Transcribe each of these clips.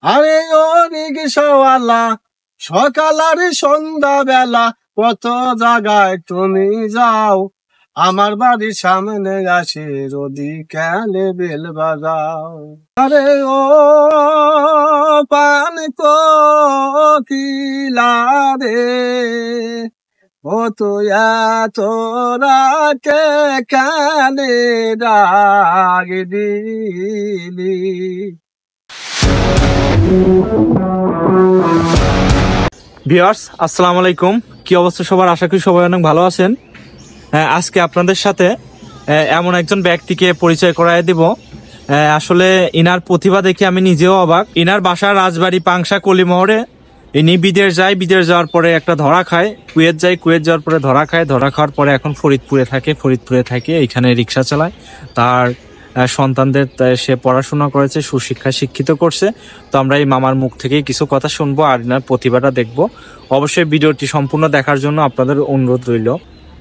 আরে ও রিকশাওয়ালা, সকাল আর সন্ধ্যা বেলা কত জায়গায় তুমি যাও, আমার বাড়ির সামনে আসে রোদি কেলে বেল বাজাও। আরে ও পান কোকিলা রে, ও তো এত রাতে কানে ডাক দিলি। ভিউয়ার্স, আসসালামু আলাইকুম। কি অবস্থা সবার? আশা করি সবাই অনেক ভালো আছেন। আজকে আপনাদের সাথে এমন একজন ব্যক্তিকে পরিচয় করায় দিব। আসলে ইনার প্রতিভা দেখে আমি নিজেও অবাক। ইনার বাসা রাজবাড়ী পাংশা কলিমোহরে। ইনি বিদেশ যায়, বিদেশ যাওয়ার পরে একটা ধরা খায়, কুয়েত যায়, কুয়েত যাওয়ার পরে ধরা খায়, ধরা খাওয়ার পরে এখন ফরিদপুরে থাকে এখানে রিক্সা চালায়। তার সন্তানদের সে পড়াশোনা করেছে, সুশিক্ষায় শিক্ষিত করছে। তো আমরা এই মামার মুখ থেকে কিছু কথা শুনবো আর এনার প্রতিভাটা দেখবো। অবশ্যই ভিডিওটি সম্পূর্ণ দেখার জন্য আপনাদের অনুরোধ রইল।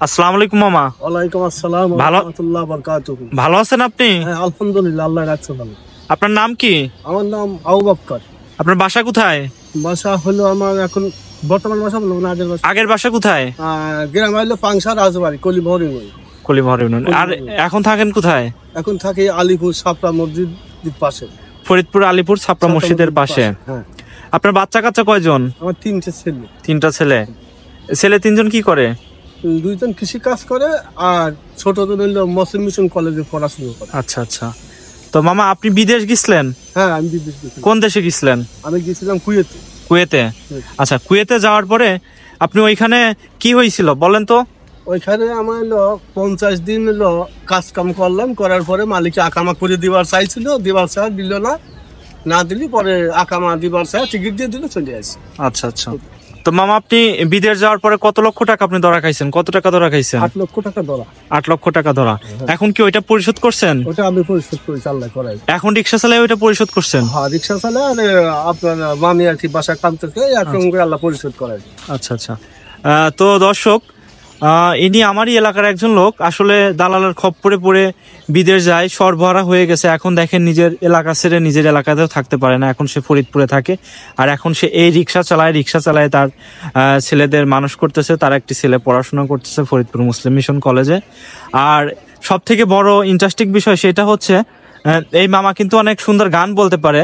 আসসালামু আলাইকুম মামা। ওয়ালাইকুম আসসালাম ওয়া রাহমাতুল্লাহি ওয়া বারাকাতুহু। ভালো আছেন আপনি? হ্যাঁ, আলহামদুলিল্লাহ, আল্লাহ রাখছে ভালো। আপনার নাম কি? আমার নাম আবু বকর। আপনার বাসা কোথায়? বাসা হলো আমার এখন বর্তমান বাসা বলবো না, আগের বাসা কোথায়? গ্রাম হলো পাংশা রাজবাড়ি কলিমোহর। কলিমোহর ইউনিয়ন। আর এখন থাকেন কোথায়? এখন থাকি আলিপুর ছাপড়া মসজিদ পাশে, ফরিদপুর আলিপুর ছাপড়া মসজিদের পাশে। হ্যাঁ। আপনার বাচ্চা কাচ্চা কয়জন? আমার তিনটা ছেলে। তিনটা ছেলে? ছেলে তিনজন কি করে? দুইজন কৃষি কাজ করে আর ছোটজন হইলো মুসলিম মিশন কলেজে পড়াশোনা করে। আচ্ছা আচ্ছা। তো মামা, আপনি বিদেশ গেছিলেন? হ্যাঁ, আমি বিদেশ গেছিলাম। কোন দেশে গেছিলেন? আমি গেছিলাম কুয়েতে। কুয়েতে? আচ্ছা, কুয়েতে যাওয়ার পরে আপনি ওইখানে কি হয়েছিল বলেন তো? ওইখানে আমার হলো 50 দিন হলো কাজ কাম করলাম, করার পরে মালিকে আকামা করে দিবার চাইছিল, দিবার চাই দিল না, না দিলি পরে আকামা দিবার চাই টিকিট দিয়ে দিলে চলে আসি। আচ্ছা আচ্ছা। তো মামা, আপনি বিদেশ যাওয়ার পরে কত লক্ষ টাকা আপনি ধরা খাইছেন? কত টাকা ধরা খাইছেন? 8 লক্ষ টাকা ধরা। 8 লক্ষ টাকা ধরা। এখন কি ওইটা পরিশোধ করছেন? ওটা আমি পরিশোধ করি, আল্লাহ করাই। এখন রিক্সা চালায় ওইটা পরিশোধ করছেন? হ্যাঁ, রিক্সা চালায় আর আপনার মামি আর কি বাসা কাম থেকে এরকম করে আল্লাহ পরিশোধ করাই। আচ্ছা আচ্ছা। তো দর্শক, ইনি আমারই এলাকার একজন লোক। আসলে দালালের খপ্পরে পড়ে বিদেশ যায়, সরবরাহ হয়ে গেছে। এখন দেখেন নিজের এলাকা ছেড়ে নিজের এলাকাতেও থাকতে পারে না। এখন সে ফরিদপুরে থাকে আর এখন সে এই রিক্সা চালায় তার ছেলেদের মানুষ করতেছে। তার একটি ছেলে পড়াশোনা করতেছে ফরিদপুর মুসলিম মিশন কলেজে। আর সব থেকে বড় ইন্টারেস্টিং বিষয় সেটা হচ্ছে এই মামা কিন্তু অনেক সুন্দর গান বলতে পারে।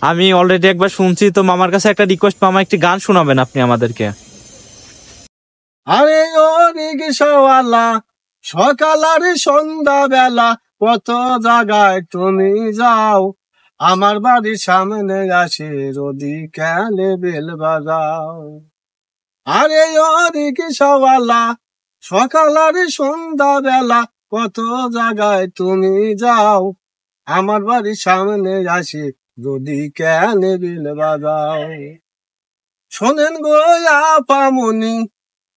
আমি অলরেডি একবার শুনছি। তো মামার কাছে একটা রিকোয়েস্ট, মামা একটি গান শোনাবেন আপনি আমাদেরকে। আরে ও রিকশাওয়ালা, সকাল আর সন্ধ্যা বেলা কত জায়গায় তুমি যাও, আমার বাড়ির সামনে আসে রোদি কেলে বেল বাজাও। আরে ও রিকশাওয়ালা, সকাল আর সন্ধ্যা বেলা কত জায়গায় তুমি যাও, আমার বাড়ির সামনে আসে রোদি কেলে বেল বাজাও। শোনেন গো আপামনি,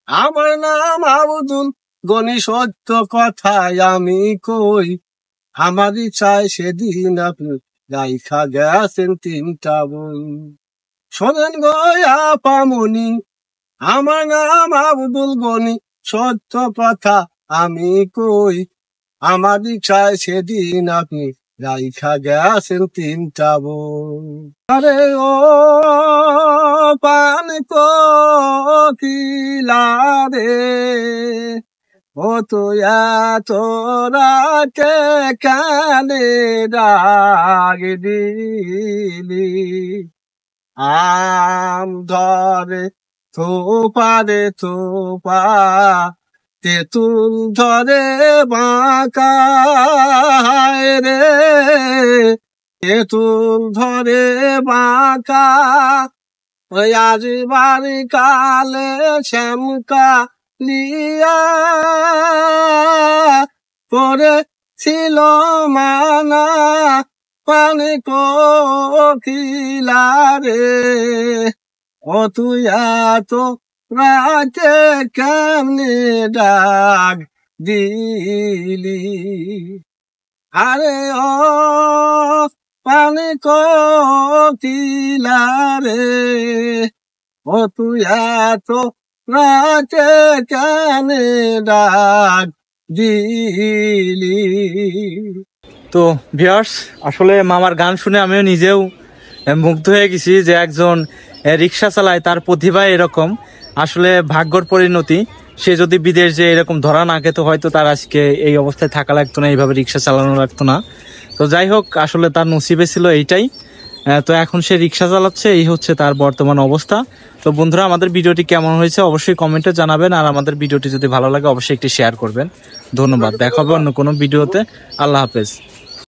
আমার নাম আব্দুল গনি, সত্য কথায় আমি কই, আমারই চাই সেদিন আপনি রাইখা গেছেন 3টা বই। শোনেন গো আপামনি, আমার নাম আব্দুল গনি, সত্য কথা আমি কই, আমারই চাই সেদিন আপনি রাইখা গেছেন 3টা বই। আরে ও পান কোকিলা রে, ও তো এত রাতে কানে ডাক দিলি। আম ধরে থোপারে থোপা, তেঁতুল ধরে বাঁকা রে, তেঁতুল ধরে বাঁকা, ওই আজ বাড়ি কালে শ্যামকা লিয়া পড়েছিল মানা, পানি কোকিলা রে, ও তুই এত রাতে কেমনে ডাক দিলি। আরে ও পানি কোকিলা রে, ও তুই এত রাতে কেনে ডাক দিলি। তো ভিউয়ার্স, আসলে মামার গান শুনে আমিও নিজেও মুগ্ধ হয়ে গেছি যে একজন রিক্সা চালায়, তার প্রতিভা এরকম। আসলে ভাগ্যর পরিণতি, সে যদি বিদেশ যে এরকম ধরা না খেত হয়তো তার আজকে এই অবস্থায় থাকা লাগতো না, এইভাবে রিক্সা চালানো লাগতো না। তো যাই হোক, আসলে তার নসিবে ছিল এইটাই। তো এখন সে রিক্সা চালাচ্ছে, এই হচ্ছে তার বর্তমান অবস্থা। তো বন্ধুরা, আমাদের ভিডিওটি কেমন হয়েছে অবশ্যই কমেন্টে জানাবেন, আর আমাদের ভিডিওটি যদি ভালো লাগে অবশ্যই একটি শেয়ার করবেন। ধন্যবাদ, দেখা হবে অন্য কোনো ভিডিওতে। আল্লাহ হাফেজ।